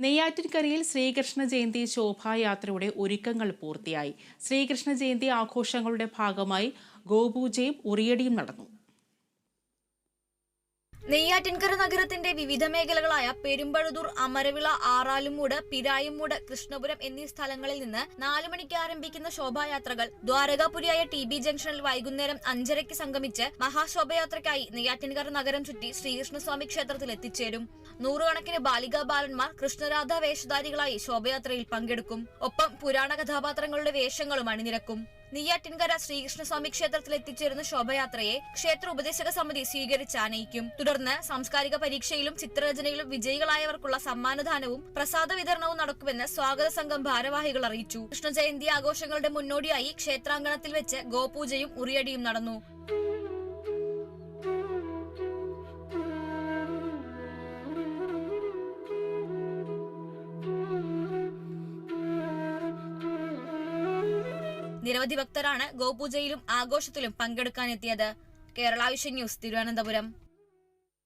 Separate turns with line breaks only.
നെയ്യാറ്റിൻകരയിൽ ശ്രീകൃഷ്ണ ജയന്തി ശോഭായാത്രയുടെ ഒരുക്കങ്ങൾ പൂർത്തിയായി. ശ്രീകൃഷ്ണ ജയന്തി ആഘോഷങ്ങളുടെ ഭാഗമായി ഗോപൂജയും ഉറിയടിയും നടന്നു.
നെയ്യാറ്റിൻകര നഗരത്തിന്റെ വിവിധ മേഖലകളായ പെരുമ്പഴുതൂർ, അമരവിള, ആറാലുമൂട്, പിരായുംമൂട്, കൃഷ്ണപുരം എന്നീ സ്ഥലങ്ങളിൽ നിന്ന് 4 മണിക്ക് ആരംഭിക്കുന്ന ശോഭായാത്രകൾ ദ്വാരകാപുരിയായ TB ജംഗ്ഷനിൽ വൈകുന്നേരം 5:30 സംഗമിച്ച് മഹാശോഭയാത്രയ്ക്കായി നെയ്യാറ്റിൻകര നഗരം ചുറ്റി ശ്രീകൃഷ്ണസ്വാമി ക്ഷേത്രത്തിൽ എത്തിച്ചേരും. 100 കണക്കിന് ബാലികാ ബാലന്മാർ കൃഷ്ണരാധ വേഷധാരികളായി ശോഭയാത്രയിൽ പങ്കെടുക്കും. ഒപ്പം പുരാണ കഥാപാത്രങ്ങളുടെ വേഷങ്ങളും അണിനിരക്കും. നെയ്യാറ്റിൻകര ശ്രീകൃഷ്ണസ്വാമി ക്ഷേത്രത്തിൽ എത്തിച്ചേരുന്ന ശോഭയാത്രയെ ക്ഷേത്ര ഉപദേശക സമിതി സ്വീകരിച്ച് ആനയിക്കും. തുടർന്ന് സാംസ്കാരിക പരീക്ഷയിലും ചിത്രരചനയിലും വിജയികളായവർക്കുള്ള സമ്മാനദാനവും പ്രസാദ വിതരണവും നടക്കുമെന്ന് സ്വാഗത സംഘം ഭാരവാഹികൾ അറിയിച്ചു. കൃഷ്ണജയന്തി ആഘോഷങ്ങളുടെ മുന്നോടിയായി ക്ഷേത്രാങ്കണത്തിൽ വെച്ച് ഗോപൂജയും ഉറിയടിയും നടന്നു. നിരവധി ഭക്തരാണ് ഗോപൂജയിലും ആഘോഷത്തിലും പങ്കെടുക്കാനെത്തിയത്. Kerala vision news, Thiruvananthapuram.